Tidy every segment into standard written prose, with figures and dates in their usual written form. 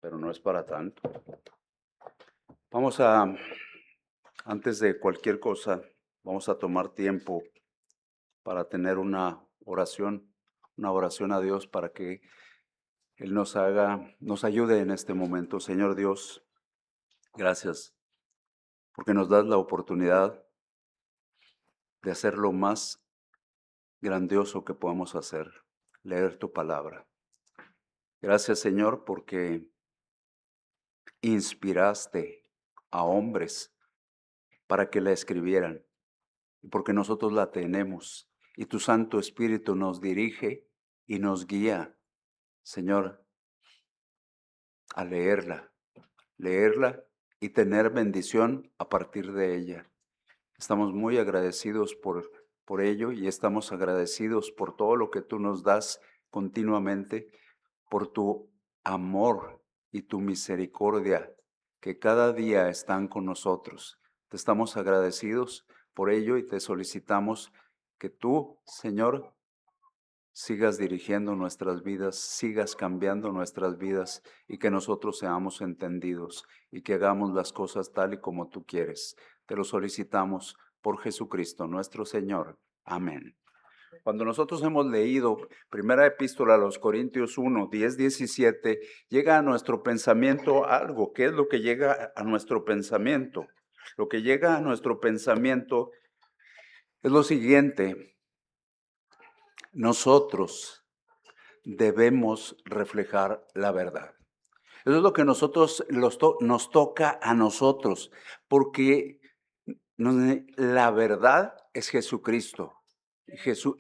pero no es para tanto. Antes de cualquier cosa, vamos a tomar tiempo para tener una oración a Dios para que Él nos ayude en este momento. Señor Dios, gracias porque nos das la oportunidad de hacer lo más grandioso que podemos hacer, leer tu palabra. Gracias, Señor, porque inspiraste a hombres para que la escribieran, porque nosotros la tenemos y tu Santo Espíritu nos dirige y nos guía, Señor, a leerla y tener bendición a partir de ella. Estamos muy agradecidos por ello y estamos agradecidos por todo lo que tú nos das continuamente, por tu amor y tu misericordia que cada día están con nosotros. Te estamos agradecidos por ello y te solicitamos que tú, Señor, sigas dirigiendo nuestras vidas, sigas cambiando nuestras vidas y que nosotros seamos entendidos y que hagamos las cosas tal y como tú quieres. Te lo solicitamos por Jesucristo nuestro Señor. Amén. Cuando nosotros hemos leído primera epístola a los Corintios 1, 10, 17, llega a nuestro pensamiento algo. ¿Qué es lo que llega a nuestro pensamiento? Lo que llega a nuestro pensamiento es lo siguiente. Nosotros debemos reflejar la verdad. Eso es lo que nos toca a nosotros, porque la verdad es Jesucristo.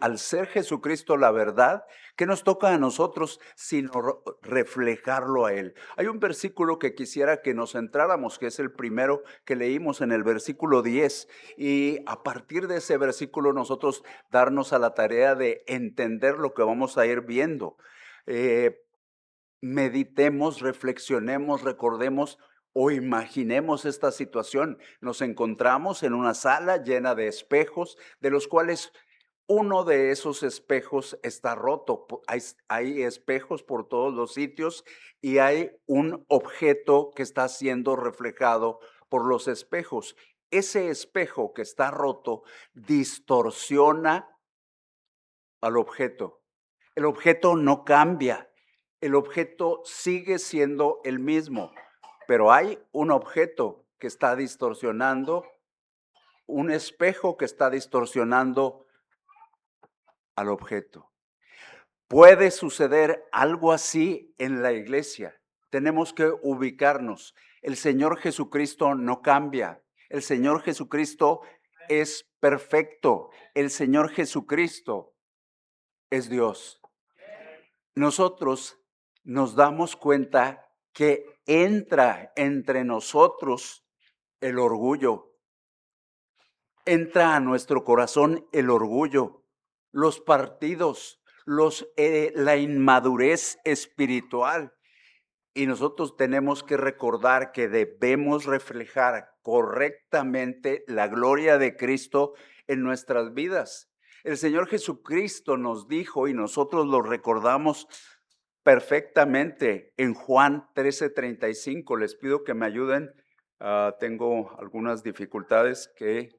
Al ser Jesucristo la verdad, ¿qué nos toca a nosotros sino reflejarlo a Él? Hay un versículo que quisiera que nos centráramos, que es el primero que leímos en el versículo 10, y a partir de ese versículo nosotros darnos a la tarea de entender lo que vamos a ir viendo. Meditemos, reflexionemos, recordemos o imaginemos esta situación. Nos encontramos en una sala llena de espejos, de los cuales uno de esos espejos está roto. Hay espejos por todos los sitios y hay un objeto que está siendo reflejado por los espejos. Ese espejo que está roto distorsiona al objeto. El objeto no cambia. El objeto sigue siendo el mismo, pero hay un objeto que está distorsionando, un espejo que está distorsionando al objeto. Puede suceder algo así en la iglesia. Tenemos que ubicarnos. El Señor Jesucristo no cambia. El Señor Jesucristo es perfecto. El Señor Jesucristo es Dios. Nosotros nos damos cuenta que entra entre nosotros el orgullo. Entra a nuestro corazón el orgullo, los partidos, la inmadurez espiritual. Y nosotros tenemos que recordar que debemos reflejar correctamente la gloria de Cristo en nuestras vidas. El Señor Jesucristo nos dijo, y nosotros lo recordamos perfectamente en Juan 13:35. Les pido que me ayuden. Tengo algunas dificultades que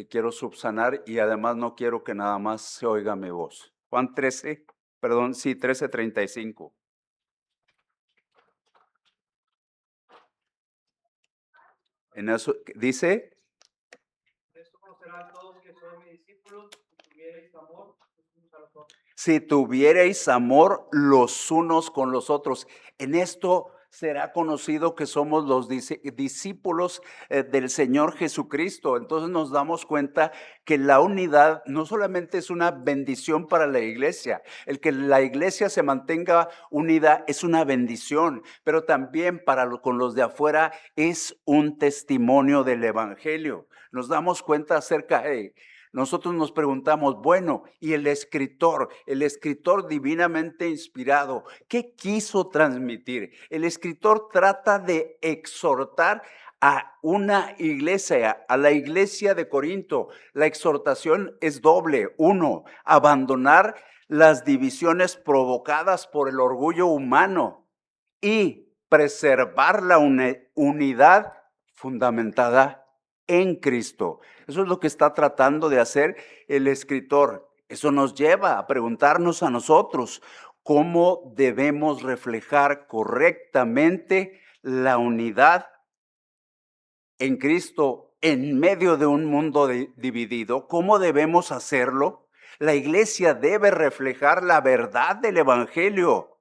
quiero subsanar y además no quiero que nada más se oiga mi voz. Juan 13:35. En eso dice, Esto conocerán todos que son mis discípulos, si tuvierais amor los unos a los otros. si tuvierais amor los unos con los otros, en esto será conocido que somos los discípulos del Señor Jesucristo. Entonces nos damos cuenta que la unidad no solamente es una bendición para la iglesia, el que la iglesia se mantenga unida es una bendición, pero también con los de afuera es un testimonio del evangelio. Nos damos cuenta acerca de... Nosotros nos preguntamos, bueno, ¿y el escritor divinamente inspirado, qué quiso transmitir? El escritor trata de exhortar a una iglesia, a la iglesia de Corinto. La exhortación es doble. Uno, abandonar las divisiones provocadas por el orgullo humano y preservar la unidad fundamentada en Cristo. Eso es lo que está tratando de hacer el escritor. Eso nos lleva a preguntarnos a nosotros cómo debemos reflejar correctamente la unidad en Cristo en medio de un mundo dividido. ¿Cómo debemos hacerlo? La iglesia debe reflejar la verdad del Evangelio,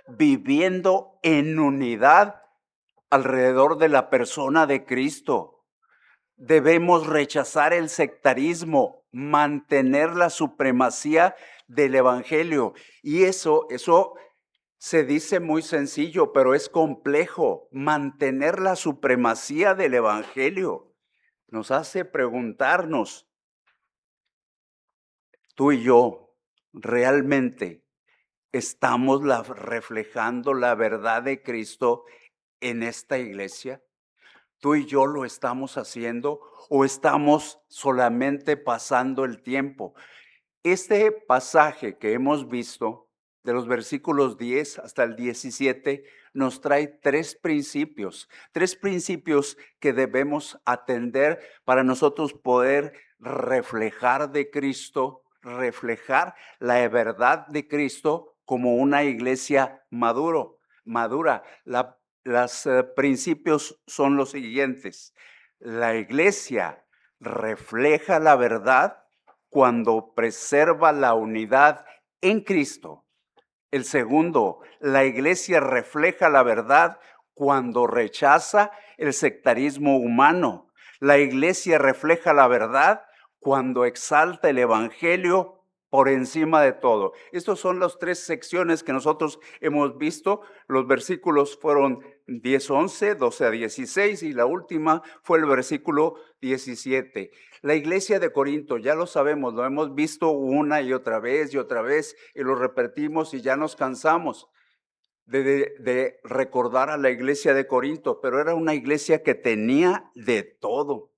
viviendo en unidad alrededor de la persona de Cristo. Debemos rechazar el sectarismo, mantener la supremacía del Evangelio. Y eso se dice muy sencillo, pero es complejo. Mantener la supremacía del Evangelio nos hace preguntarnos, tú y yo, ¿realmente estamos reflejando la verdad de Cristo en esta iglesia? ¿Tú y yo lo estamos haciendo o estamos solamente pasando el tiempo? Este pasaje que hemos visto, de los versículos 10 hasta el 17, nos trae tres principios que debemos atender para nosotros poder reflejar de Cristo, reflejar la verdad de Cristo como una iglesia madura. Los principios son los siguientes. La iglesia refleja la verdad cuando preserva la unidad en Cristo. El segundo, la iglesia refleja la verdad cuando rechaza el sectarismo humano. La iglesia refleja la verdad cuando exalta el evangelio por encima de todo. Estas son las tres secciones que nosotros hemos visto. Los versículos fueron 10, 11, 12 a 16 y la última fue el versículo 17. La iglesia de Corinto, ya lo sabemos, lo hemos visto una y otra vez y lo repetimos y ya nos cansamos de recordar a la iglesia de Corinto, pero era una iglesia que tenía de todo.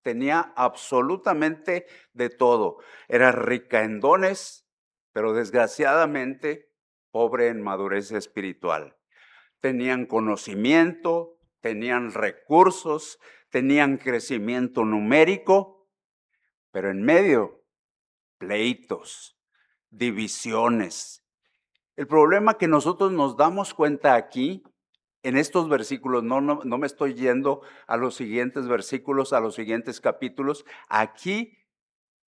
Tenía absolutamente de todo. Era rica en dones, pero desgraciadamente pobre en madurez espiritual. Tenían conocimiento, tenían recursos, tenían crecimiento numérico, pero en medio, pleitos, divisiones. El problema que nosotros nos damos cuenta aquí, en estos versículos, no me estoy yendo a los siguientes versículos, a los siguientes capítulos. Aquí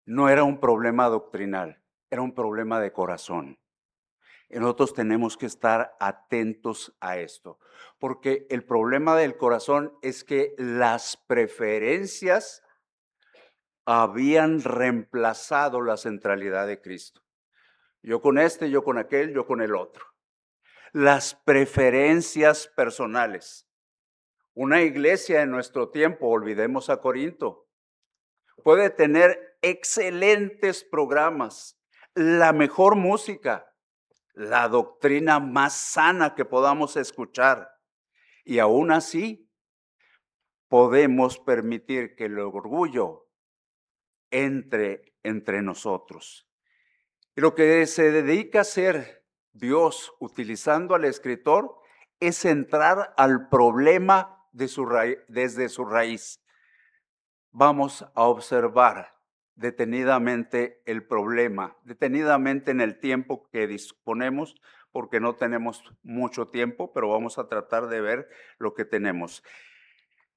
no era un problema doctrinal, era un problema de corazón. Y nosotros tenemos que estar atentos a esto, porque el problema del corazón es que las preferencias habían reemplazado la centralidad de Cristo. Yo con este, yo con aquel, yo con el otro. Las preferencias personales. Una iglesia en nuestro tiempo, olvidemos a Corinto, puede tener excelentes programas, la mejor música, la doctrina más sana que podamos escuchar. Y aún así, podemos permitir que el orgullo entre nosotros. Y lo que se dedica a hacer Dios utilizando al escritor es entrar al problema desde su raíz. Vamos a observar detenidamente el problema, detenidamente en el tiempo que disponemos, porque no tenemos mucho tiempo, pero vamos a tratar de ver lo que tenemos.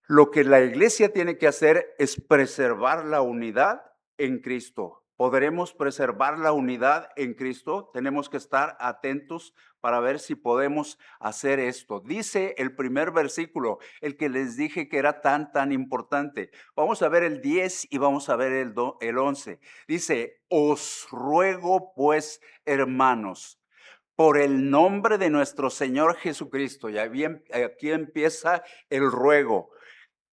Lo que la iglesia tiene que hacer es preservar la unidad en Cristo. ¿Podremos preservar la unidad en Cristo? Tenemos que estar atentos para ver si podemos hacer esto. Dice el primer versículo, el que les dije que era tan importante. Vamos a ver el 10 y vamos a ver el 11. Dice, os ruego pues, hermanos, por el nombre de nuestro Señor Jesucristo. Y aquí empieza el ruego.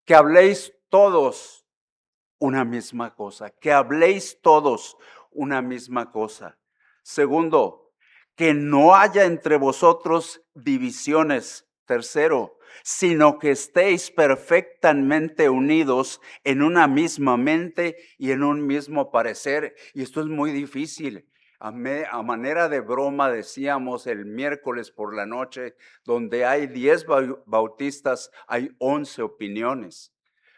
Que habléis todos una misma cosa, que habléis todos una misma cosa. Segundo, que no haya entre vosotros divisiones. Tercero, sino que estéis perfectamente unidos en una misma mente y en un mismo parecer. Y esto es muy difícil. A manera de broma decíamos el miércoles por la noche, donde hay 10 bautistas, hay 11 opiniones.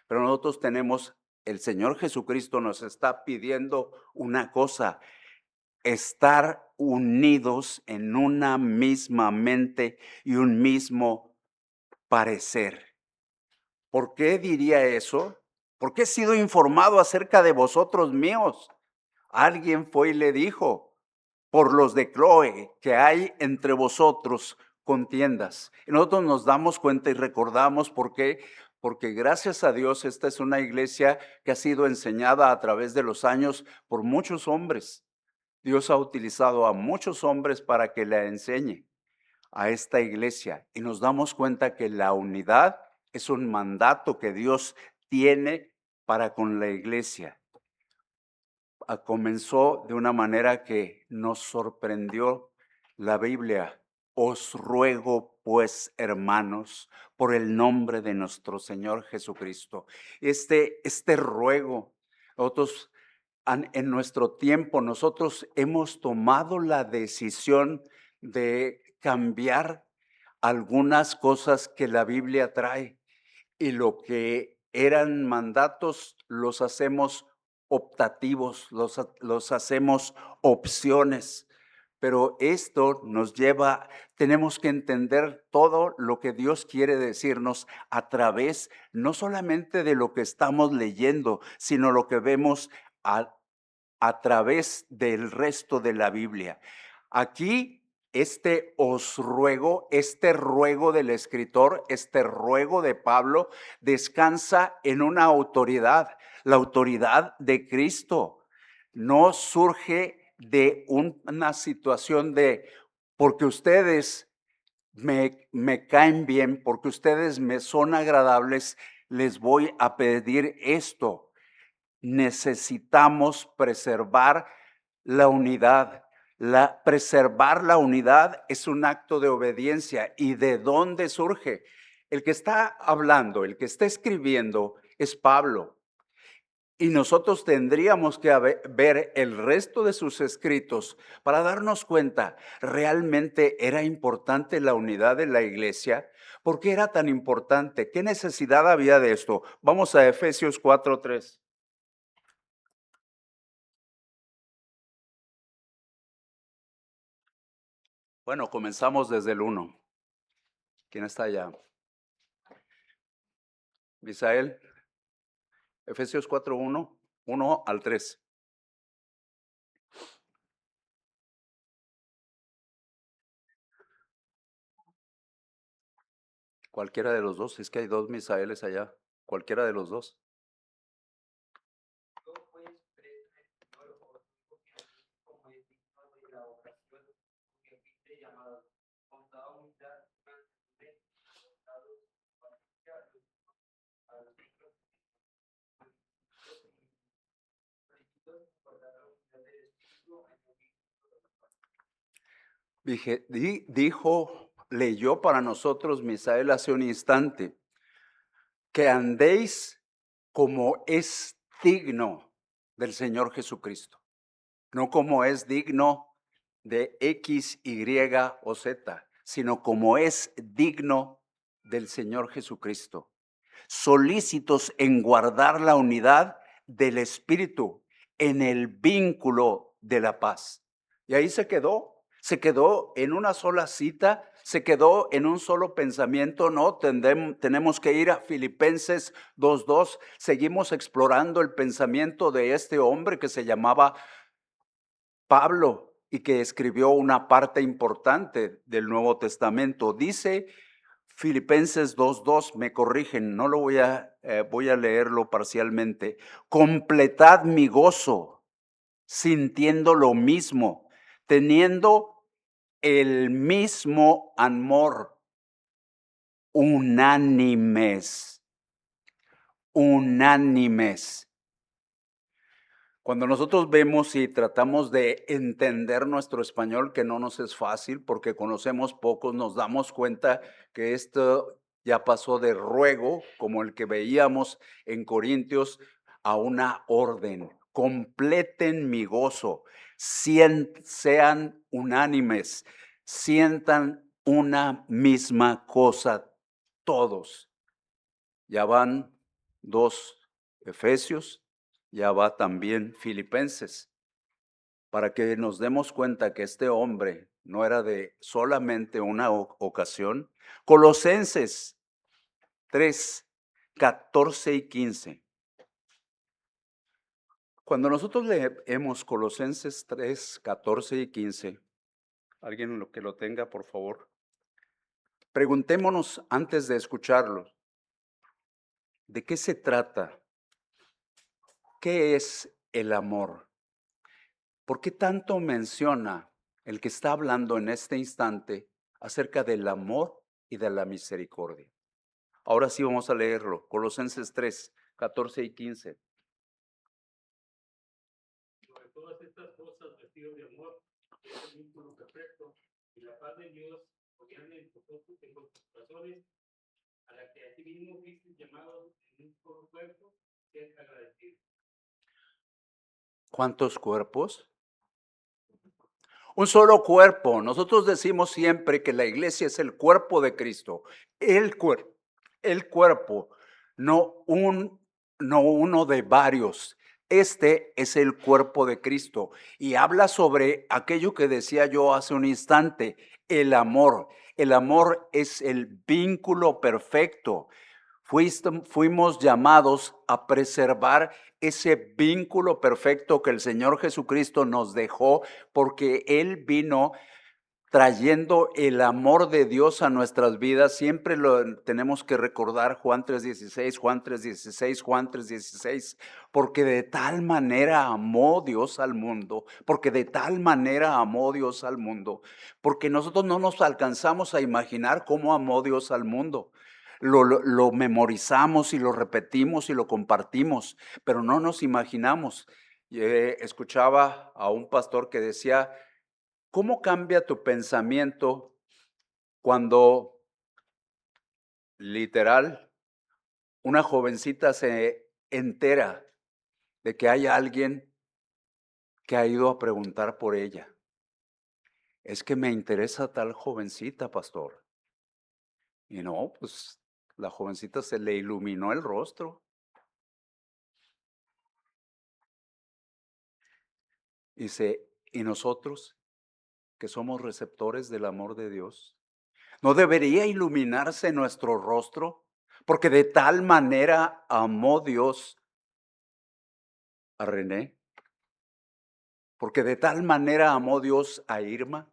Pero nosotros tenemos, el Señor Jesucristo nos está pidiendo una cosa: estar unidos en una misma mente y un mismo parecer. ¿Por qué diría eso? Porque he sido informado acerca de vosotros míos. Alguien fue y le dijo, por los de Chloe, que hay entre vosotros contiendas. Y nosotros nos damos cuenta y recordamos por qué. Porque gracias a Dios esta es una iglesia que ha sido enseñada a través de los años por muchos hombres. Dios ha utilizado a muchos hombres para que la enseñe a esta iglesia, y nos damos cuenta que la unidad es un mandato que Dios tiene para con la iglesia. Comenzó de una manera que nos sorprendió la Biblia. Os ruego, pues, hermanos, por el nombre de nuestro Señor Jesucristo. Este ruego, nosotros en nuestro tiempo, nosotros hemos tomado la decisión de cambiar algunas cosas que la Biblia trae, y lo que eran mandatos los hacemos optativos, los hacemos opciones. Pero esto nos lleva, tenemos que entender todo lo que Dios quiere decirnos a través no solamente de lo que estamos leyendo, sino lo que vemos a través del resto de la Biblia. Aquí os ruego, este ruego del escritor, este ruego de Pablo, descansa en una autoridad, la autoridad de Cristo. No surge de una situación de, porque ustedes me caen bien, porque ustedes me son agradables, les voy a pedir esto. Necesitamos preservar la unidad. Preservar la unidad es un acto de obediencia. ¿Y de dónde surge? El que está hablando, el que está escribiendo es Pablo. Y nosotros tendríamos que ver el resto de sus escritos para darnos cuenta, ¿realmente era importante la unidad de la iglesia? ¿Por qué era tan importante? ¿Qué necesidad había de esto? Vamos a Efesios 4:3. Bueno, comenzamos desde el 1. ¿Quién está allá? Misael, Efesios 4:1, 1 al 3. Cualquiera de los dos, es que hay dos Misaeles allá. Cualquiera de los dos. Yo pues preso en el Señor os digo que así como es digno de la ocasión que fuiste llamado, con toda humildad, mansedumbre, contados, paciencia, a los otros, solicitados, guardar la unidad del espíritu en el vínculo de la paz. Leyó para nosotros Misael hace un instante, que andéis como es digno del Señor Jesucristo, no como es digno de X, Y o Z, sino como es digno del Señor Jesucristo. Solícitos en guardar la unidad del Espíritu en el vínculo de la paz. Y ahí se quedó en una sola cita, se quedó en un solo pensamiento. No, tenemos que ir a Filipenses 2:2. Seguimos explorando el pensamiento de este hombre que se llamaba Pablo y que escribió una parte importante del Nuevo Testamento. Dice Filipenses 2:2, me corrigen, no lo voy a leerlo parcialmente. Completad mi gozo, sintiendo lo mismo, teniendo el mismo amor, unánimes, unánimes. Cuando nosotros vemos y tratamos de entender nuestro español, que no nos es fácil porque conocemos pocos, nos damos cuenta que esto ya pasó de ruego, como el que veíamos en Corintios, a una orden. Completen mi gozo. sean unánimes, sientan una misma cosa todos. Ya van 2 Efesios, ya va también Filipenses, para que nos demos cuenta que este hombre no era de solamente una ocasión. Colosenses 3, 14 y 15. Cuando nosotros leemos Colosenses 3, 14 y 15, alguien que lo tenga, por favor, preguntémonos antes de escucharlo, ¿de qué se trata? ¿Qué es el amor? ¿Por qué tanto menciona el que está hablando en este instante acerca del amor y de la misericordia? Ahora sí vamos a leerlo, Colosenses 3, 14 y 15. Sobre todas estas cosas, vestidos de amor, que es el vínculo perfecto, y la paz de Dios, gobierna en vosotros en vuestros corazones, a la que asimismo fuisteis llamados en un solo cuerpo, sed agradecidos. ¿Cuántos cuerpos? Un solo cuerpo. Nosotros decimos siempre que la iglesia es el cuerpo de Cristo. El cuerpo, el cuerpo, no uno de varios. Este es el cuerpo de Cristo y habla sobre aquello que decía yo hace un instante, el amor. El amor es el vínculo perfecto. Fuimos llamados a preservar ese vínculo perfecto que el Señor Jesucristo nos dejó, porque Él vino trayendo el amor de Dios a nuestras vidas. Siempre lo tenemos que recordar, Juan 3:16, Juan 3:16, Juan 3:16, porque de tal manera amó Dios al mundo, porque de tal manera amó Dios al mundo, porque nosotros no nos alcanzamos a imaginar cómo amó Dios al mundo. Lo memorizamos y lo repetimos y lo compartimos, pero no nos imaginamos. Escuchaba a un pastor que decía, ¿cómo cambia tu pensamiento cuando literal una jovencita se entera de que hay alguien que ha ido a preguntar por ella? Es que me interesa tal jovencita, pastor. Y no, pues la jovencita se le iluminó el rostro. Dice, ¿y nosotros que somos receptores del amor de Dios? ¿No debería iluminarse nuestro rostro? Porque de tal manera amó Dios a René, porque de tal manera amó Dios a Irma,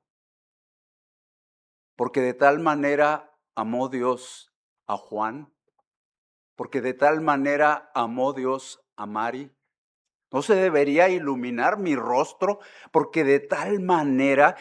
porque de tal manera amó Dios a Juan, porque de tal manera amó Dios a Mari. ¿No se debería iluminar mi rostro? Porque de tal manera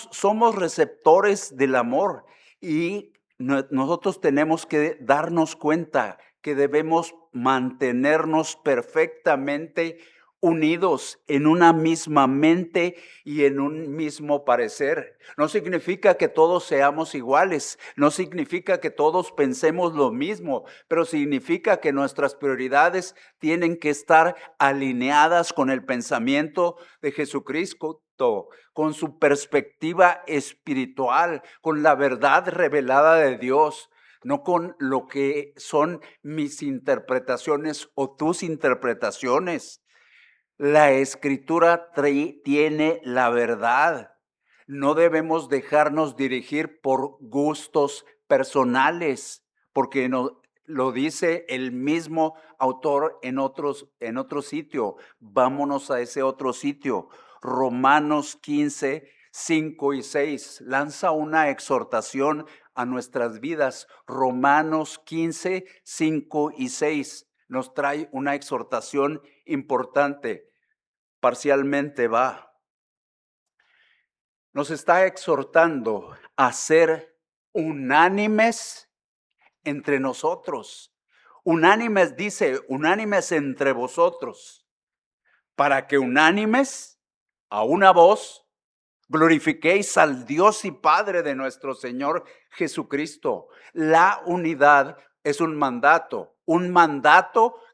somos receptores del amor y nosotros tenemos que darnos cuenta que debemos mantenernos perfectamente unidos en una misma mente y en un mismo parecer. No significa que todos seamos iguales, no significa que todos pensemos lo mismo, pero significa que nuestras prioridades tienen que estar alineadas con el pensamiento de Jesucristo, con su perspectiva espiritual, con la verdad revelada de Dios, no con lo que son mis interpretaciones o tus interpretaciones. La escritura tiene la verdad. No debemos dejarnos dirigir por gustos personales, porque lo dice el mismo autor en otro sitio. Vámonos a ese otro sitio. Romanos 15, 5 y 6. Lanza una exhortación a nuestras vidas. Romanos 15, 5 y 6 nos trae una exhortación importante. Parcialmente va. Nos está exhortando a ser unánimes entre nosotros. Unánimes, dice, unánimes entre vosotros, para que unánimes a una voz glorifiquéis al Dios y Padre de nuestro Señor Jesucristo. La unidad es un mandato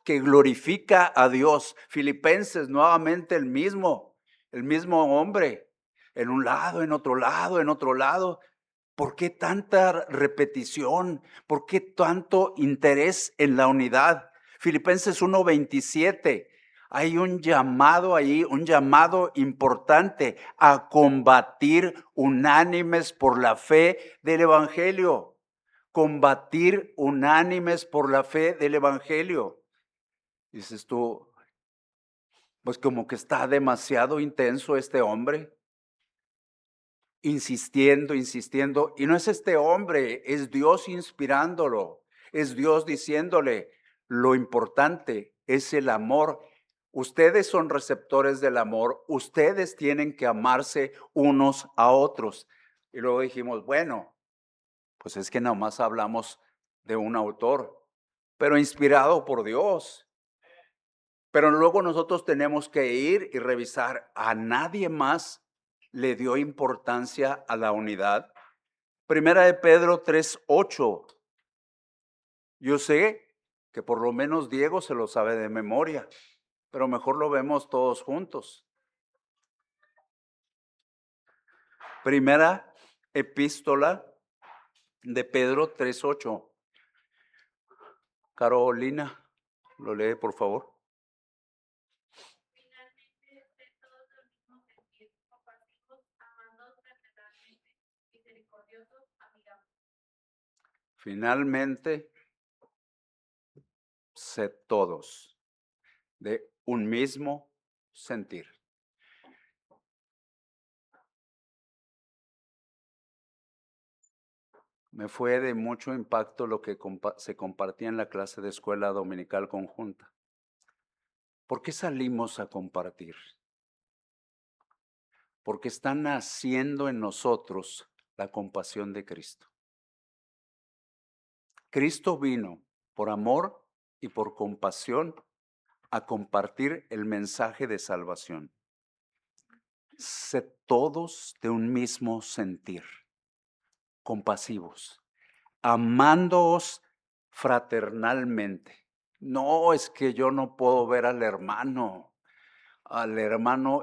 que glorifica a Dios. Filipenses, nuevamente el mismo. el mismo hombre, en un lado, en otro lado, en otro lado. ¿Por qué tanta repetición? ¿Por qué tanto interés en la unidad? Filipenses 1:27. Hay un llamado ahí, un llamado importante a combatir unánimes por la fe del Evangelio. Combatir unánimes por la fe del Evangelio. Dices tú, pues como que está demasiado intenso este hombre, insistiendo, insistiendo. Y no es este hombre, es Dios inspirándolo, es Dios diciéndole, lo importante es el amor. Ustedes son receptores del amor, ustedes tienen que amarse unos a otros. Y luego dijimos, bueno, pues es que nada más hablamos de un autor, pero inspirado por Dios. Pero luego nosotros tenemos que ir y revisar, a nadie más le dio importancia a la unidad. Primera de Pedro 3:8. Yo sé que por lo menos Diego se lo sabe de memoria, pero mejor lo vemos todos juntos. Primera epístola de Pedro 3:8. Carolina, lo lee por favor. Finalmente, sed todos del mismo sentir, compasivos, amándoos fraternalmente, misericordiosos, amigables. Finalmente, sed todos de un mismo sentir. Me fue de mucho impacto lo que se compartía en la clase de escuela dominical conjunta. ¿Por qué salimos a compartir? Porque está naciendo en nosotros la compasión de Cristo. Cristo vino por amor y por compasión a compartir el mensaje de salvación. Sed todos de un mismo sentir, compasivos, amándoos fraternalmente. No, es que yo no puedo ver al hermano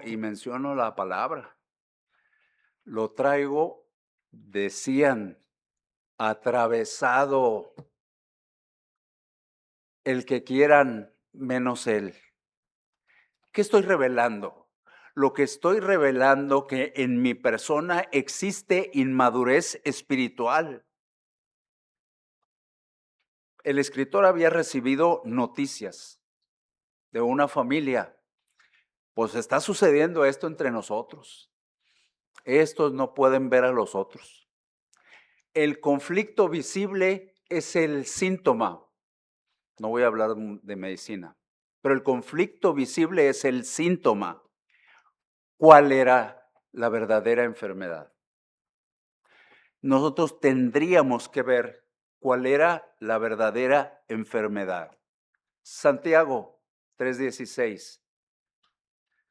y menciono la palabra. Lo traigo, decían, atravesado, el que quieran menos él. ¿Qué estoy revelando? Lo que estoy revelando que en mi persona existe inmadurez espiritual. El escritor había recibido noticias de una familia. Pues está sucediendo esto entre nosotros. Estos no pueden ver a los otros. El conflicto visible es el síntoma. No voy a hablar de medicina, pero el conflicto visible es el síntoma. ¿Cuál era la verdadera enfermedad? Nosotros tendríamos que ver cuál era la verdadera enfermedad. Santiago 3:16.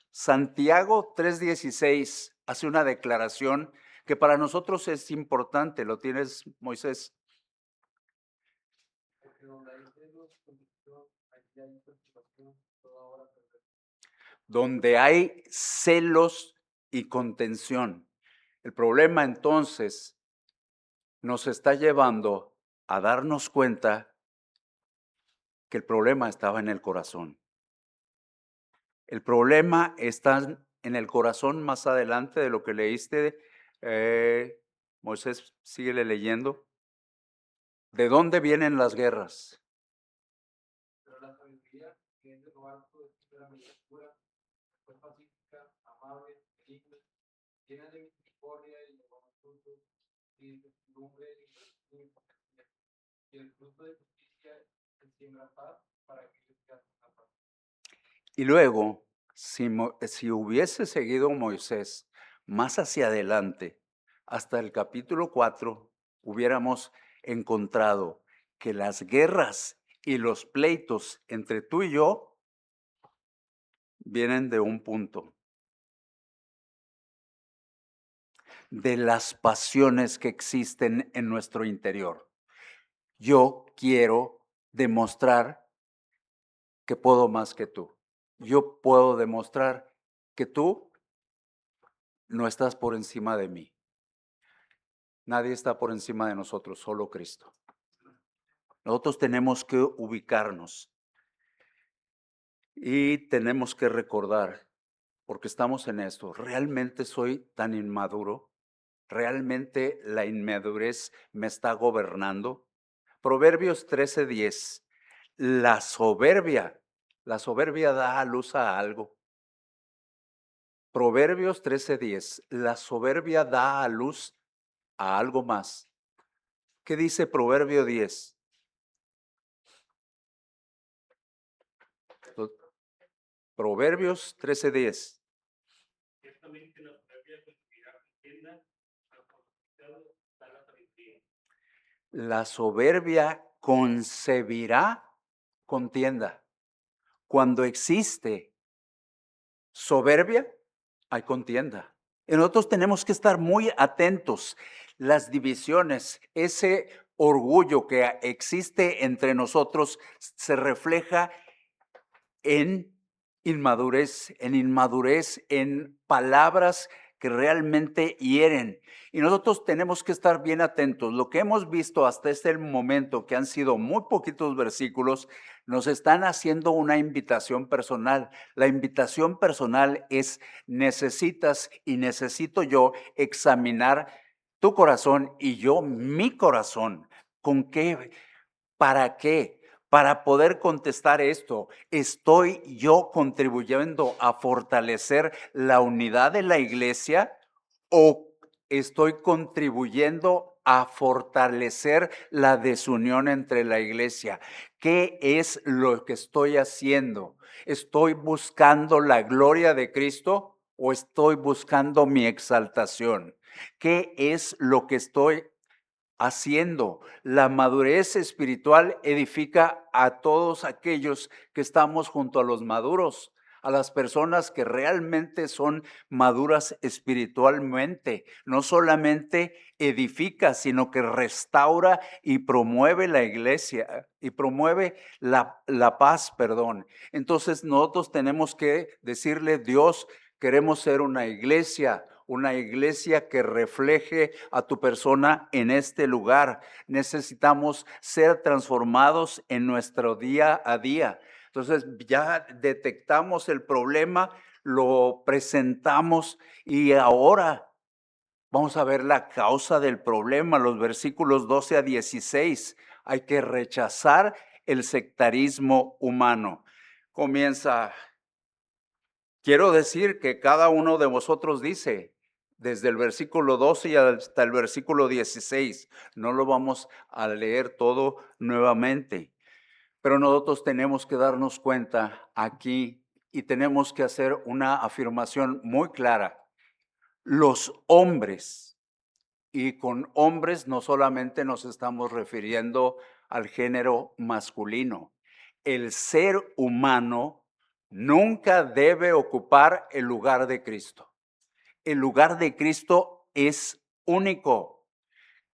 Santiago 3:16 hace una declaración que para nosotros es importante. ¿Lo tienes, Moisés? Porque donde hay celos, convicción, allí hay perturbación, toda hora perversa. Donde hay celos y contención. El problema entonces nos está llevando a darnos cuenta que el problema estaba en el corazón. El problema está en el corazón más adelante de lo que leíste. Moisés, síguele leyendo. ¿De dónde vienen las guerras? Pero la sabiduría, que es de lo alto, es primeramente pura, después pacífica, amable, benigna, llena de misericordia y de buenos frutos, y de testimumbre y de hipocresía. Y el fruto de justicia es siembra paz para aquellos que hacen la paz. Y luego, si hubiese seguido Moisés más hacia adelante, hasta el capítulo 4, hubiéramos encontrado que las guerras y los pleitos entre tú y yo vienen de un punto, de las pasiones que existen en nuestro interior. Yo quiero demostrar que puedo más que tú. Yo puedo demostrar que tú no estás por encima de mí. Nadie está por encima de nosotros, solo Cristo. Nosotros tenemos que ubicarnos y tenemos que recordar, porque estamos en esto, ¿realmente soy tan inmaduro? ¿Realmente la inmadurez me está gobernando? Proverbios 13:10, la soberbia da a luz a algo. Proverbios 13:10, la soberbia da a luz a algo más. ¿Qué dice Proverbio 10? Proverbios 13:10. Ciertamente la soberbia conducirá a contienda, al confiado da la sabiduría. La soberbia concebirá contienda. Cuando existe soberbia, hay contienda. Y nosotros tenemos que estar muy atentos. Las divisiones, ese orgullo que existe entre nosotros se refleja en inmadurez, en palabras que realmente hieren. Y nosotros tenemos que estar bien atentos. Lo que hemos visto hasta este momento, que han sido muy poquitos versículos, nos están haciendo una invitación personal. La invitación personal es: necesitas y necesito yo examinar tu corazón y yo mi corazón. ¿Con qué? ¿Para qué? Para poder contestar esto, ¿estoy yo contribuyendo a fortalecer la unidad de la iglesia o estoy contribuyendo a fortalecer la desunión entre la iglesia? ¿Qué es lo que estoy haciendo? ¿Estoy buscando la gloria de Cristo o estoy buscando mi exaltación? ¿Qué es lo que estoy haciendo? La madurez espiritual edifica a todos aquellos que estamos junto a los maduros, a las personas que realmente son maduras espiritualmente. No solamente edifica, sino que restaura y promueve la iglesia y promueve la paz, perdón. Entonces nosotros tenemos que decirle: Dios, queremos ser una iglesia que refleje a tu persona en este lugar. Necesitamos ser transformados en nuestro día a día. Entonces ya detectamos el problema, lo presentamos y ahora vamos a ver la causa del problema, los versículos 12 a 16. Hay que rechazar el sectarismo humano. Comienza: quiero decir que cada uno de vosotros dice, desde el versículo 12 y hasta el versículo 16, no lo vamos a leer todo nuevamente, pero nosotros tenemos que darnos cuenta aquí y tenemos que hacer una afirmación muy clara. Los hombres, y con hombres no solamente nos estamos refiriendo al género masculino, el ser humano nunca debe ocupar el lugar de Cristo. El lugar de Cristo es único.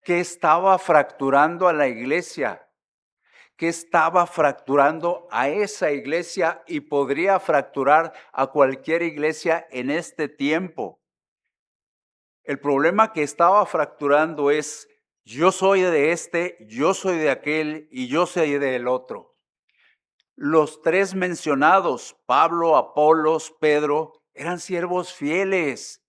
¿Qué estaba fracturando a la iglesia? ¿Qué estaba fracturando a esa iglesia y podría fracturar a cualquier iglesia en este tiempo? El problema que estaba fracturando es: yo soy de este, yo soy de aquel y yo soy del otro. Los tres mencionados, Pablo, Apolos, Pedro, eran siervos fieles.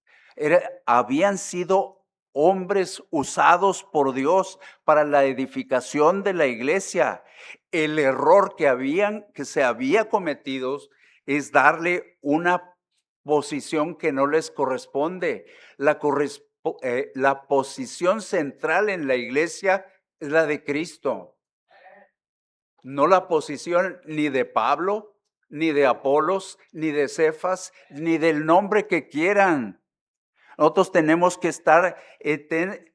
Habían sido hombres usados por Dios para la edificación de la iglesia. El error que se había cometido es darle una posición que no les corresponde. La posición central en la iglesia es la de Cristo. No la posición ni de Pablo, ni de Apolos, ni de Cefas, ni del nombre que quieran. Nosotros tenemos que estar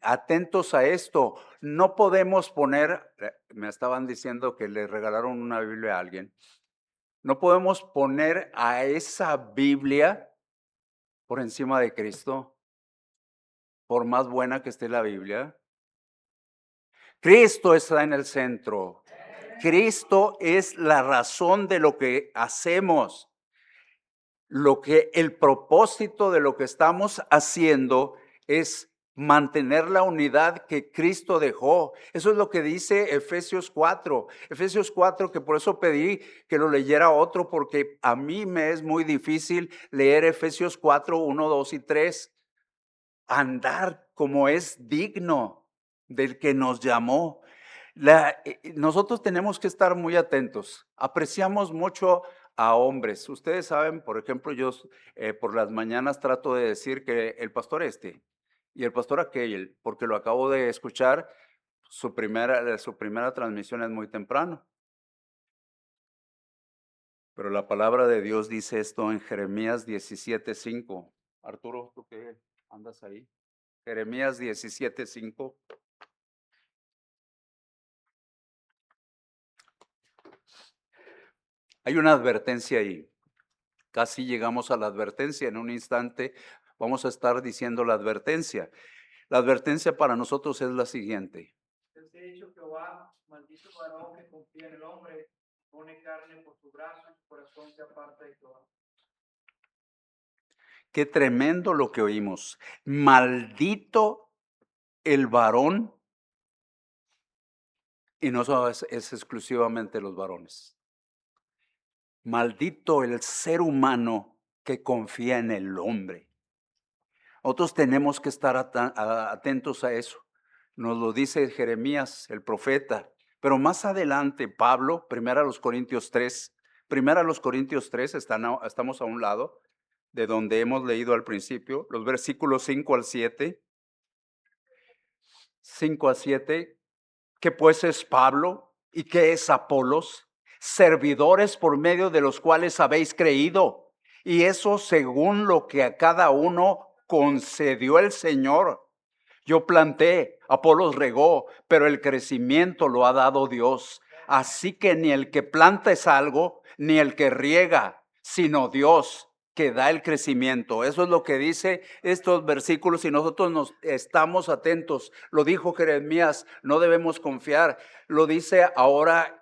atentos a esto. No podemos poner, me estaban diciendo que le regalaron una Biblia a alguien. No podemos poner a esa Biblia por encima de Cristo, por más buena que esté la Biblia. Cristo está en el centro. Cristo es la razón de lo que hacemos. el propósito de lo que estamos haciendo es mantener la unidad que Cristo dejó. Eso es lo que dice Efesios 4. Efesios 4, que por eso pedí que lo leyera otro, porque a mí me es muy difícil leer Efesios 4, 1, 2 y 3. Andar como es digno del que nos llamó. Nosotros tenemos que estar muy atentos. Apreciamos mucho a hombres. Ustedes saben, por ejemplo, yo por las mañanas trato de decir que el pastor y el pastor aquel, porque lo acabo de escuchar, su primera transmisión es muy temprano. Pero la palabra de Dios dice esto en Jeremías 17:5. Arturo, ¿tú qué andas ahí? Jeremías 17:5. Hay una advertencia ahí. Casi llegamos a la advertencia. En un instante vamos a estar diciendo la advertencia. La advertencia para nosotros es la siguiente. Les he dicho Jehová, maldito varón que confía en el hombre, pone carne por su brazo y su corazón se aparta de Jehová. Qué tremendo lo que oímos. Maldito el varón, y no es exclusivamente los varones. Maldito el ser humano que confía en el hombre. Nosotros tenemos que estar atentos a eso. Nos lo dice Jeremías, el profeta. Pero más adelante, Pablo, 1 Corintios 3, estamos a un lado de donde hemos leído al principio, los versículos 5 al 7. 5 a 7, ¿qué pues es Pablo y qué es Apolos? Servidores por medio de los cuales habéis creído, y eso según lo que a cada uno concedió el Señor. Yo planté, Apolos regó, pero el crecimiento lo ha dado Dios. Así que ni el que planta es algo, ni el que riega, sino Dios que da el crecimiento. Eso es lo que dice estos versículos y nosotros nos estamos atentos. Lo dijo Jeremías, no debemos confiar. Lo dice ahora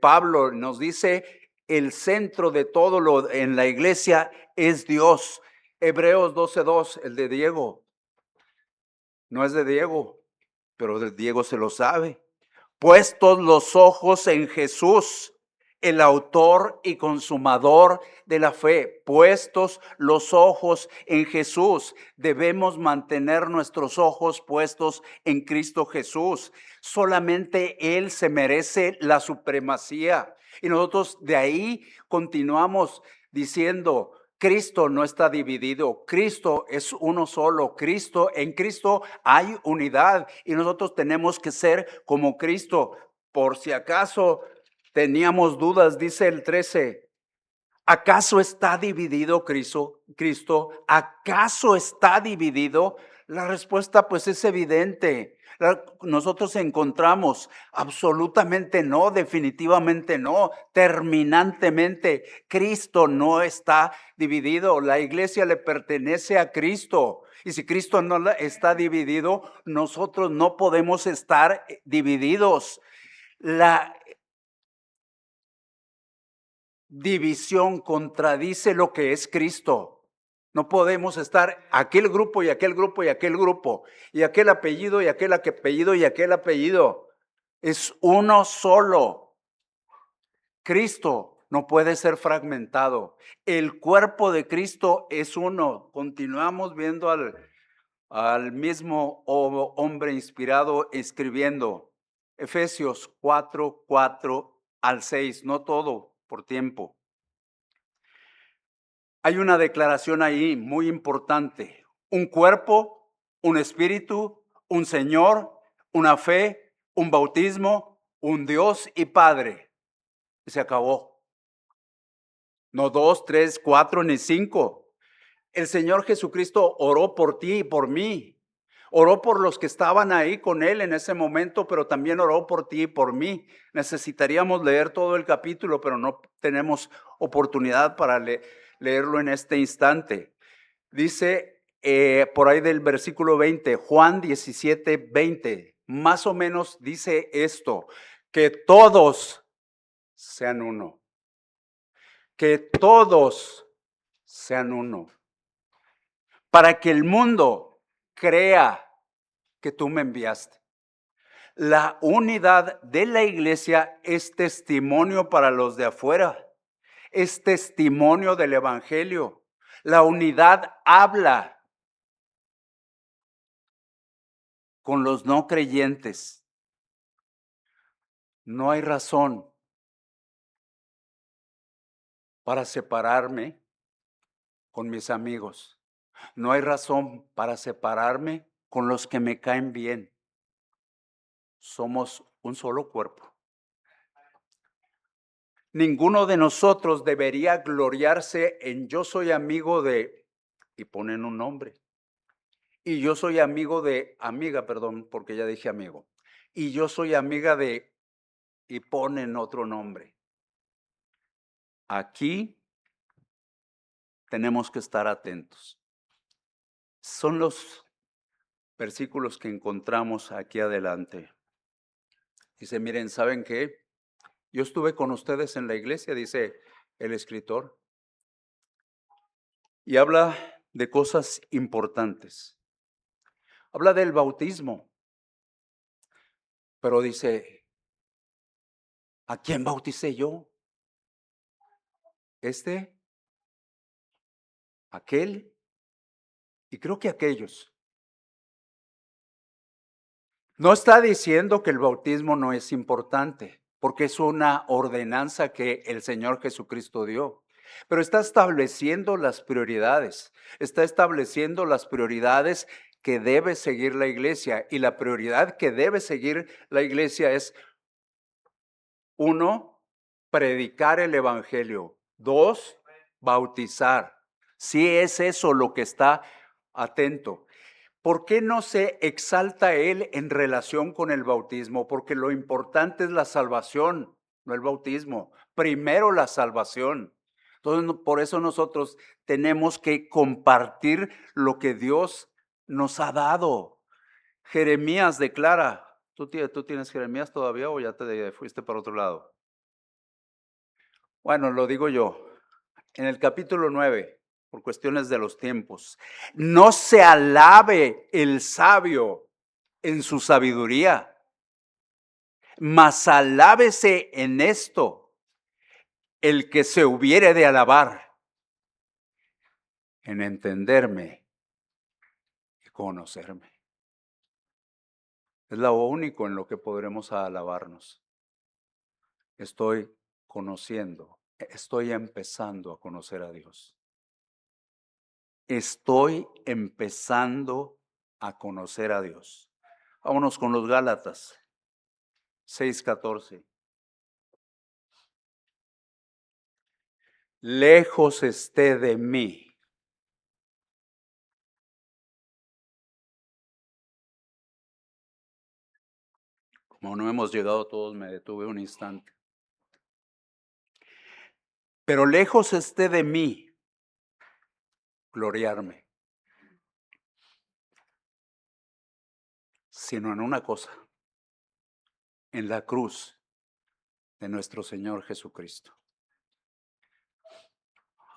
Pablo, nos dice el centro de todo lo en la iglesia es Dios. Hebreos 12:2, el de Diego. No es de Diego, pero de Diego se lo sabe. Puestos los ojos en Jesús, el autor y consumador de la fe. Puestos los ojos en Jesús. Debemos mantener nuestros ojos puestos en Cristo Jesús. Solamente Él se merece la supremacía. Y nosotros de ahí continuamos diciendo, Cristo no está dividido, Cristo es uno solo, en Cristo hay unidad y nosotros tenemos que ser como Cristo. Por si acaso teníamos dudas, dice el 13, ¿acaso está dividido Cristo? ¿Acaso está dividido? La respuesta pues es evidente. Nosotros encontramos absolutamente no, definitivamente no, terminantemente. Cristo no está dividido. La iglesia le pertenece a Cristo. Y si Cristo no está dividido, nosotros no podemos estar divididos. La división contradice lo que es Cristo. No podemos estar aquel grupo y aquel grupo y aquel grupo, y aquel apellido y aquel apellido y aquel apellido. Es uno solo. Cristo no puede ser fragmentado. El cuerpo de Cristo es uno. Continuamos viendo al mismo hombre inspirado escribiendo. Efesios 4:4-6. No todo por tiempo. Hay una declaración ahí muy importante. Un cuerpo, un espíritu, un Señor, una fe, un bautismo, un Dios y Padre. Y se acabó. No 2, 3, 4 ni 5. El Señor Jesucristo oró por ti y por mí. Oró por los que estaban ahí con Él en ese momento, pero también oró por ti y por mí. Necesitaríamos leer todo el capítulo, pero no tenemos oportunidad para leerlo en este instante. Dice por ahí del versículo 20, Juan 17:20, más o menos dice esto, que todos sean uno. Que todos sean uno. Para que el mundo crea que tú me enviaste. La unidad de la iglesia es testimonio para los de afuera. Es testimonio del evangelio. La unidad habla con los no creyentes. No hay razón para separarme con mis amigos. No hay razón para separarme con los que me caen bien. Somos un solo cuerpo. Ninguno de nosotros debería gloriarse en yo soy amigo de, y ponen un nombre. Y yo soy amigo de, amiga, perdón, porque ya dije amigo. Y yo soy amiga de, y ponen otro nombre. Aquí tenemos que estar atentos. Son los versículos que encontramos aquí adelante. Dice, miren, ¿saben qué? Yo estuve con ustedes en la iglesia, dice el escritor, y habla de cosas importantes. Habla del bautismo, pero dice, ¿a quién bauticé yo? Aquel, y creo que aquellos. No está diciendo que el bautismo no es importante, porque es una ordenanza que el Señor Jesucristo dio. Pero está estableciendo las prioridades, está estableciendo las prioridades que debe seguir la iglesia. Y la prioridad que debe seguir la iglesia es, 1, predicar el evangelio. 2, bautizar. Si es eso lo que está atento. ¿Por qué no se exalta él en relación con el bautismo? Porque lo importante es la salvación, no el bautismo. Primero la salvación. Entonces, por eso nosotros tenemos que compartir lo que Dios nos ha dado. Jeremías declara, ¿tú tienes Jeremías todavía o ya te fuiste para otro lado? Bueno, lo digo yo. En el capítulo 9, por cuestiones de los tiempos, no se alabe el sabio en su sabiduría, mas alábese en esto el que se hubiere de alabar, en entenderme y conocerme. Es lo único en lo que podremos alabarnos. Estoy conociendo, estoy empezando a conocer a Dios. Estoy empezando a conocer a Dios. Vámonos con los Gálatas 6:14. Lejos esté de mí. Como no hemos llegado todos, me detuve un instante. Pero lejos esté de mí gloriarme, sino en una cosa, en la cruz de nuestro Señor Jesucristo.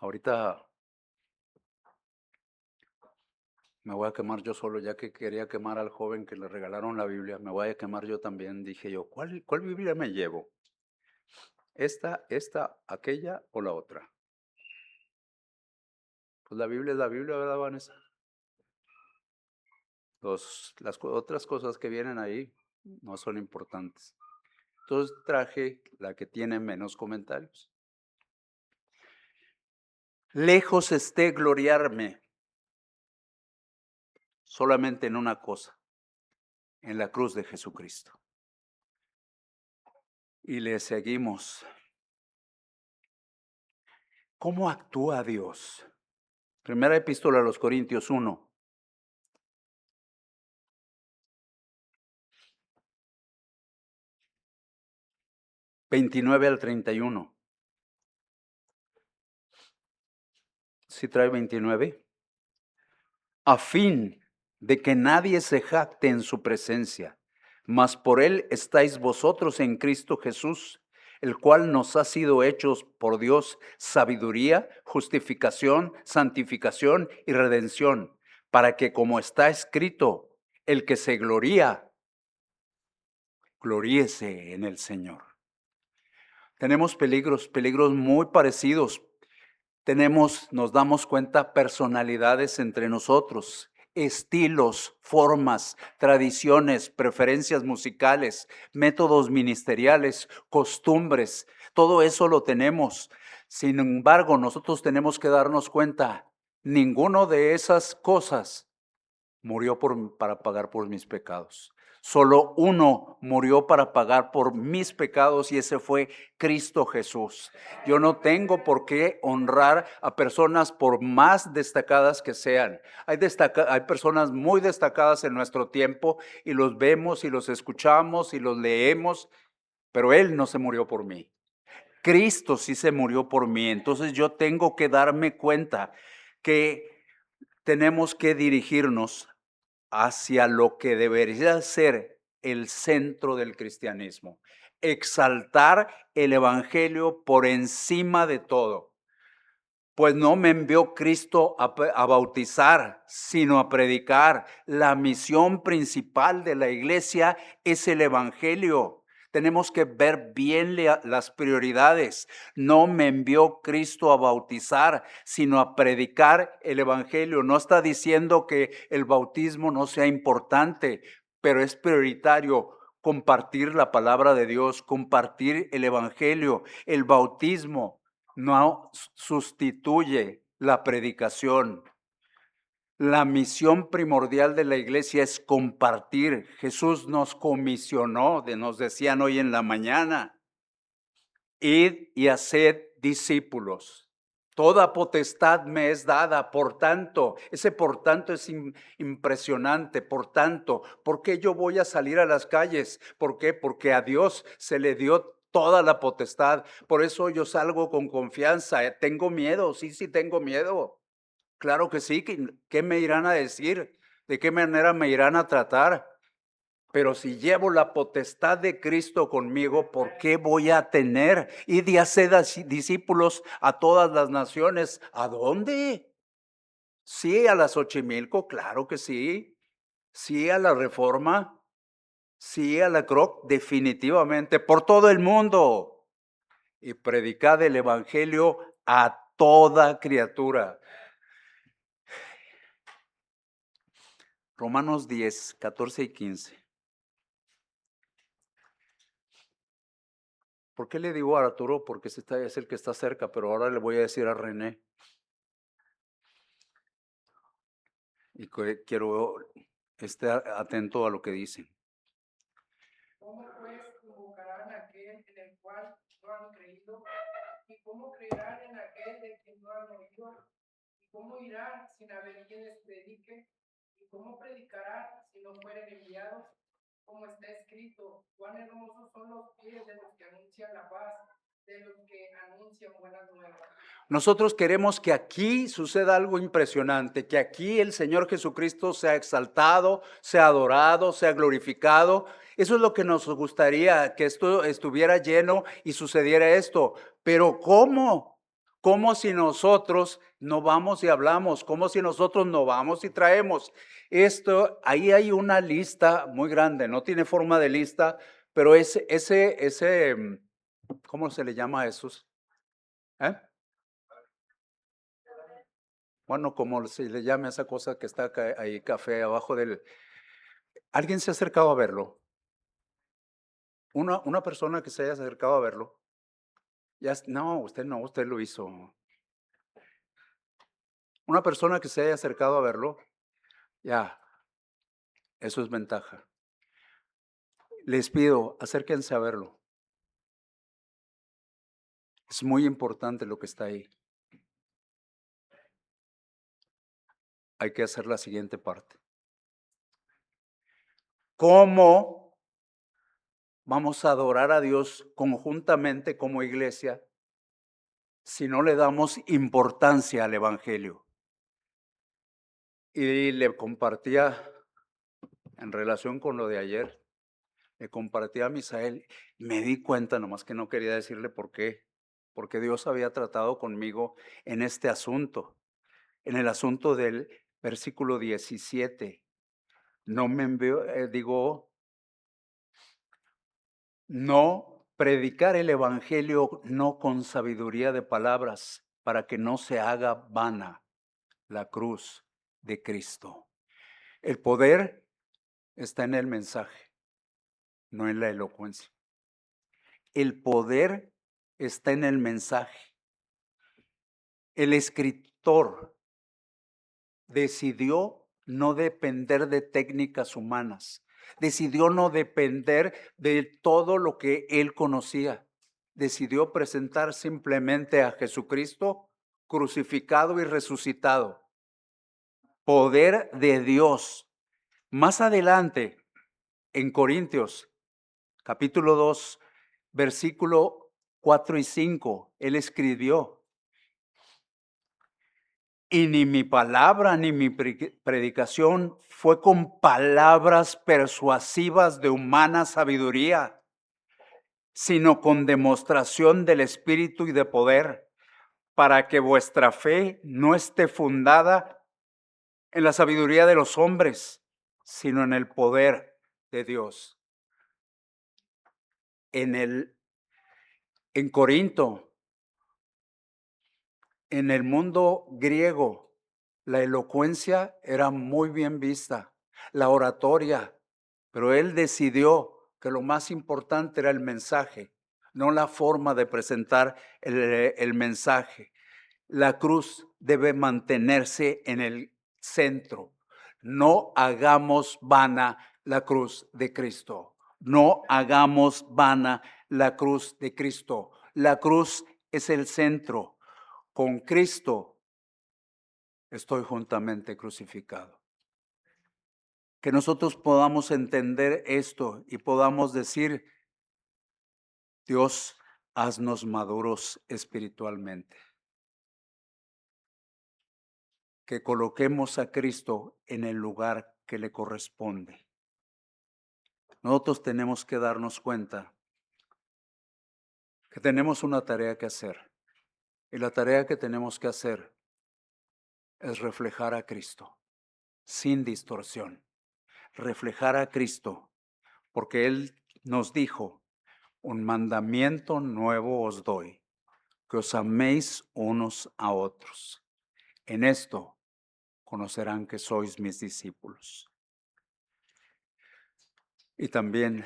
Ahorita me voy a quemar yo solo, ya que quería quemar al joven que le regalaron la Biblia, me voy a quemar yo también. Dije yo, ¿cuál Biblia me llevo? ¿Esta, aquella o la otra? Pues la Biblia es la Biblia, ¿verdad, Vanessa? Las otras cosas que vienen ahí no son importantes. Entonces traje la que tiene menos comentarios. Lejos esté gloriarme solamente en una cosa, en la cruz de Jesucristo. Y le seguimos. ¿Cómo actúa Dios? Primera epístola a los Corintios 1. al 31. ¿Sí trae 29? A fin de que nadie se jacte en su presencia, mas por él estáis vosotros en Cristo Jesús, el cual nos ha sido hechos por Dios sabiduría, justificación, santificación y redención, para que, como está escrito, el que se gloría, gloríese en el Señor. Tenemos peligros muy parecidos. Nos damos cuenta, personalidades entre nosotros, estilos, formas, tradiciones, preferencias musicales, métodos ministeriales, costumbres, todo eso lo tenemos. Sin embargo, nosotros tenemos que darnos cuenta, ninguno de esas cosas murió para pagar por mis pecados. Solo uno murió para pagar por mis pecados y ese fue Cristo Jesús. Yo no tengo por qué honrar a personas por más destacadas que sean. Hay personas muy destacadas en nuestro tiempo y los vemos y los escuchamos y los leemos, pero Él no se murió por mí. Cristo sí se murió por mí. Entonces yo tengo que darme cuenta que tenemos que dirigirnos hacia lo que debería ser el centro del cristianismo. Exaltar el evangelio por encima de todo. Pues no me envió Cristo a bautizar, sino a predicar. La misión principal de la iglesia es el evangelio. Tenemos que ver bien las prioridades. No me envió Cristo a bautizar, sino a predicar el evangelio. No está diciendo que el bautismo no sea importante, pero es prioritario compartir la palabra de Dios, compartir el evangelio. El bautismo no sustituye la predicación. La misión primordial de la iglesia es compartir. Jesús nos comisionó, nos decían hoy en la mañana, id y haced discípulos. Toda potestad me es dada, por tanto, ese por tanto es impresionante, por tanto, ¿por qué yo voy a salir a las calles? ¿Por qué? Porque a Dios se le dio toda la potestad, por eso yo salgo con confianza. Tengo miedo, sí tengo miedo. Claro que sí, ¿qué me irán a decir? ¿De qué manera me irán a tratar? Pero si llevo la potestad de Cristo conmigo, ¿por qué voy a tener? Y de hacer discípulos a todas las naciones. ¿A dónde? Sí, a las Xochimilco, claro que sí. Sí, a la Reforma. Sí, a la CROC, definitivamente. Por todo el mundo. Y predicad el evangelio a toda criatura. Romanos 10, 14 y 15. ¿Por qué le digo a Arturo? Porque es el que está cerca, pero ahora le voy a decir a René. Y quiero estar atento a lo que dicen. ¿Cómo pues invocarán a aquel en el cual no han creído? ¿Y cómo creerán en aquel de quien no han oído? ¿Y cómo irán sin haber quien les predique? ¿Y cómo predicarán si no fueren enviados? Como está escrito, cuán hermosos son los pies de los que anuncian la paz, de los que anuncian buenas nuevas. Nosotros queremos que aquí suceda algo impresionante, que aquí el Señor Jesucristo sea exaltado, sea adorado, sea glorificado. Eso es lo que nos gustaría, que esto estuviera lleno y sucediera esto. Pero ¿cómo? ¿Cómo si nosotros no vamos y hablamos? ¿Cómo si nosotros no vamos y traemos? Ahí hay una lista muy grande, no tiene forma de lista, pero ¿cómo se le llama a esos? ¿Eh? Bueno, como se le llame a esa cosa que está ahí, café, abajo del... ¿Alguien se ha acercado a verlo? Una persona que se haya acercado a verlo. No, usted lo hizo. Una persona que se haya acercado a verlo, ya, eso es ventaja. Les pido, acérquense a verlo. Es muy importante lo que está ahí. Hay que hacer la siguiente parte. ¿Cómo vamos a adorar a Dios conjuntamente como iglesia si no le damos importancia al evangelio? Y le compartía en relación con lo de ayer. Le compartí a Misael, me di cuenta, nomás que no quería decirle por qué, porque Dios había tratado conmigo en este asunto, en el asunto del versículo 17. No me envió, no predicar el evangelio no con sabiduría de palabras, para que no se haga vana la cruz de Cristo. El poder está en el mensaje, no en la elocuencia. El poder está en el mensaje. El escritor decidió no depender de técnicas humanas, decidió no depender de todo lo que él conocía, decidió presentar simplemente a Jesucristo crucificado y resucitado. Poder de Dios. Más adelante, en Corintios, capítulo 2, versículo 4 y 5, él escribió: y ni mi palabra ni mi predicación fue con palabras persuasivas de humana sabiduría, sino con demostración del Espíritu y de poder, para que vuestra fe no esté fundada en la sabiduría de los hombres, sino en el poder de Dios. En Corinto, en el mundo griego, la elocuencia era muy bien vista, la oratoria, pero él decidió que lo más importante era el mensaje, no la forma de presentar el mensaje. La cruz debe mantenerse en el centro. No hagamos vana la cruz de Cristo. No hagamos vana la cruz de Cristo. La cruz es el centro. Con Cristo estoy juntamente crucificado. Que nosotros podamos entender esto y podamos decir: Dios, haznos maduros espiritualmente. Que coloquemos a Cristo en el lugar que le corresponde. Nosotros tenemos que darnos cuenta que tenemos una tarea que hacer. Y la tarea que tenemos que hacer es reflejar a Cristo, sin distorsión. Reflejar a Cristo, porque Él nos dijo: un mandamiento nuevo os doy, que os améis unos a otros. En esto conocerán que sois mis discípulos. Y también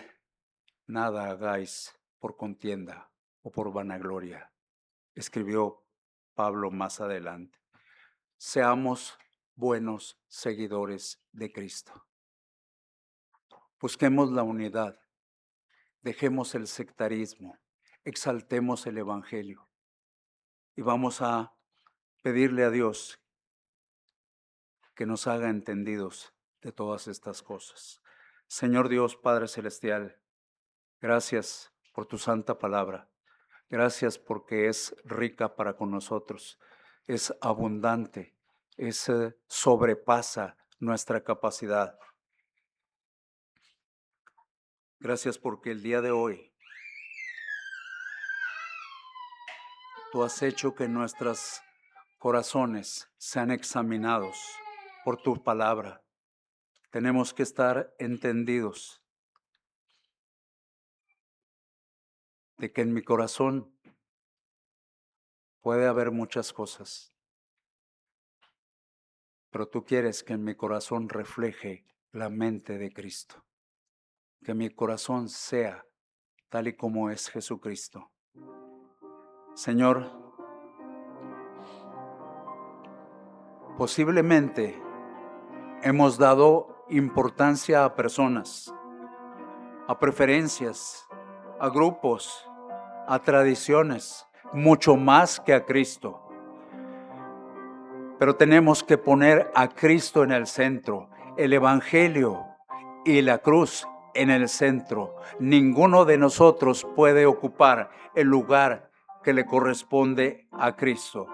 nada hagáis por contienda o por vanagloria, escribió Pablo más adelante. Seamos buenos seguidores de Cristo. Busquemos la unidad, dejemos el sectarismo, exaltemos el evangelio y vamos a pedirle a Dios que nos haga entendidos de todas estas cosas. Señor Dios, Padre Celestial, gracias por tu santa palabra. Gracias porque es rica para con nosotros, es abundante, sobrepasa nuestra capacidad. Gracias porque el día de hoy tú has hecho que nuestros corazones sean examinados por tu palabra. Tenemos que estar entendidos de que en mi corazón puede haber muchas cosas, pero tú quieres que en mi corazón refleje la mente de Cristo, que mi corazón sea tal y como es Jesucristo. Señor, posiblemente hemos dado importancia a personas, a preferencias, a grupos, a tradiciones, mucho más que a Cristo. Pero tenemos que poner a Cristo en el centro, el Evangelio y la cruz en el centro. Ninguno de nosotros puede ocupar el lugar que le corresponde a Cristo.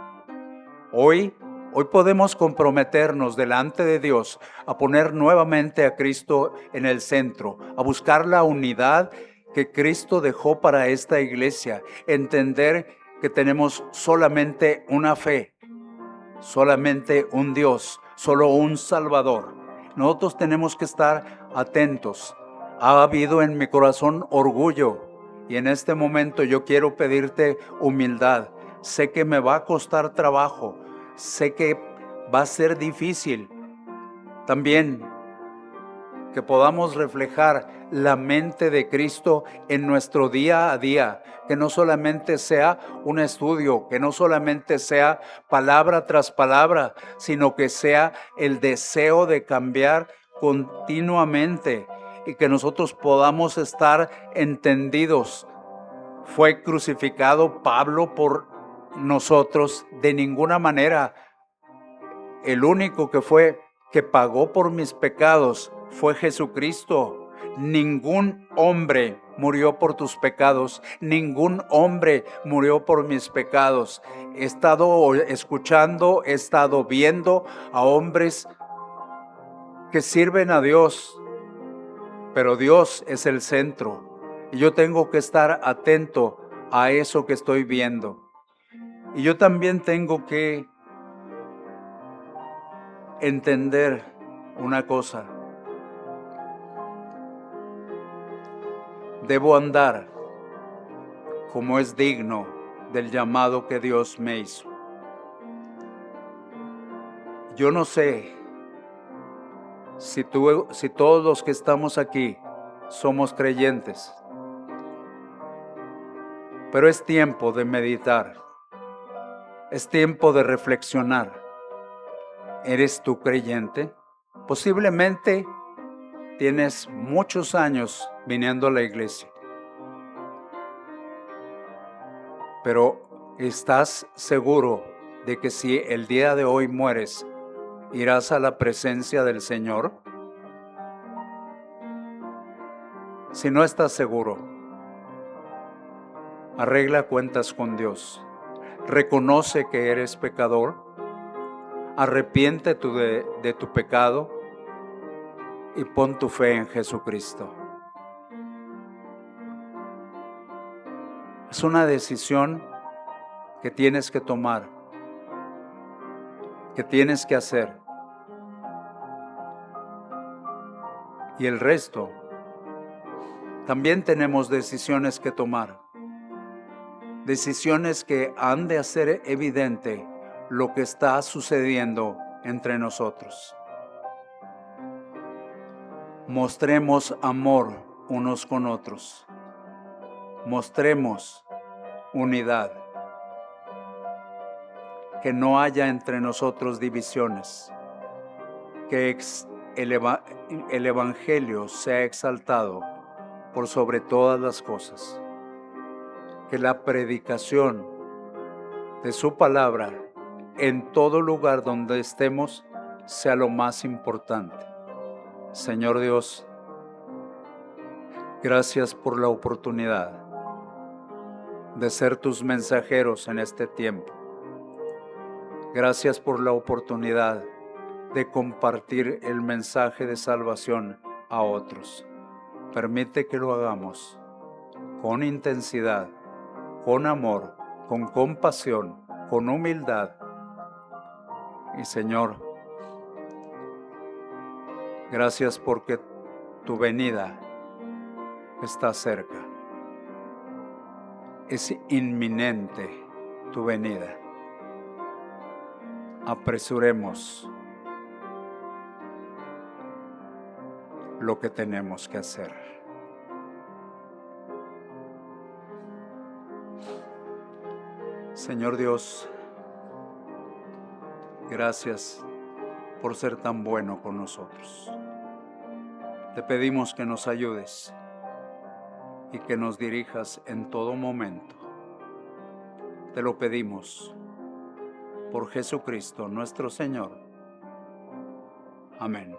Hoy Hoy podemos comprometernos delante de Dios a poner nuevamente a Cristo en el centro, a buscar la unidad que Cristo dejó para esta iglesia, entender que tenemos solamente una fe, solamente un Dios, solo un Salvador. Nosotros tenemos que estar atentos. Ha habido en mi corazón orgullo y en este momento yo quiero pedirte humildad. Sé que me va a costar trabajo, sé que va a ser difícil. También que podamos reflejar la mente de Cristo en nuestro día a día, que no solamente sea un estudio, que no solamente sea palabra tras palabra, sino que sea el deseo de cambiar continuamente y que nosotros podamos estar entendidos. Fue crucificado Pablo por nosotros, de ninguna manera. El único que pagó por mis pecados fue Jesucristo. Ningún hombre murió por tus pecados, ningún hombre murió por mis pecados. He estado escuchando, he estado viendo a hombres que sirven a Dios, pero Dios es el centro. Y yo tengo que estar atento a eso que estoy viendo. Y yo también tengo que entender una cosa. Debo andar como es digno del llamado que Dios me hizo. Yo no sé si todos los que estamos aquí somos creyentes, pero es tiempo de meditar, es tiempo de reflexionar. ¿Eres tú creyente? Posiblemente tienes muchos años viniendo a la iglesia, pero ¿estás seguro de que si el día de hoy mueres, irás a la presencia del Señor? Si no estás seguro, arregla cuentas con Dios. Reconoce que eres pecador. Arrepiéntete de tu pecado y pon tu fe en Jesucristo. Es una decisión que tienes que tomar, que tienes que hacer. Y el resto, también tenemos decisiones que tomar. Decisiones que han de hacer evidente lo que está sucediendo entre nosotros. Mostremos amor unos con otros. Mostremos unidad. Que no haya entre nosotros divisiones. Que el Evangelio sea exaltado por sobre todas las cosas. Que la predicación de su palabra en todo lugar donde estemos sea lo más importante. Señor Dios, gracias por la oportunidad de ser tus mensajeros en este tiempo. Gracias por la oportunidad de compartir el mensaje de salvación a otros. Permite que lo hagamos con intensidad, con amor, con compasión, con humildad. Y Señor, gracias porque tu venida está cerca. Es inminente tu venida. Apresuremos lo que tenemos que hacer. Señor Dios, gracias por ser tan bueno con nosotros. Te pedimos que nos ayudes y que nos dirijas en todo momento. Te lo pedimos por Jesucristo nuestro Señor. Amén.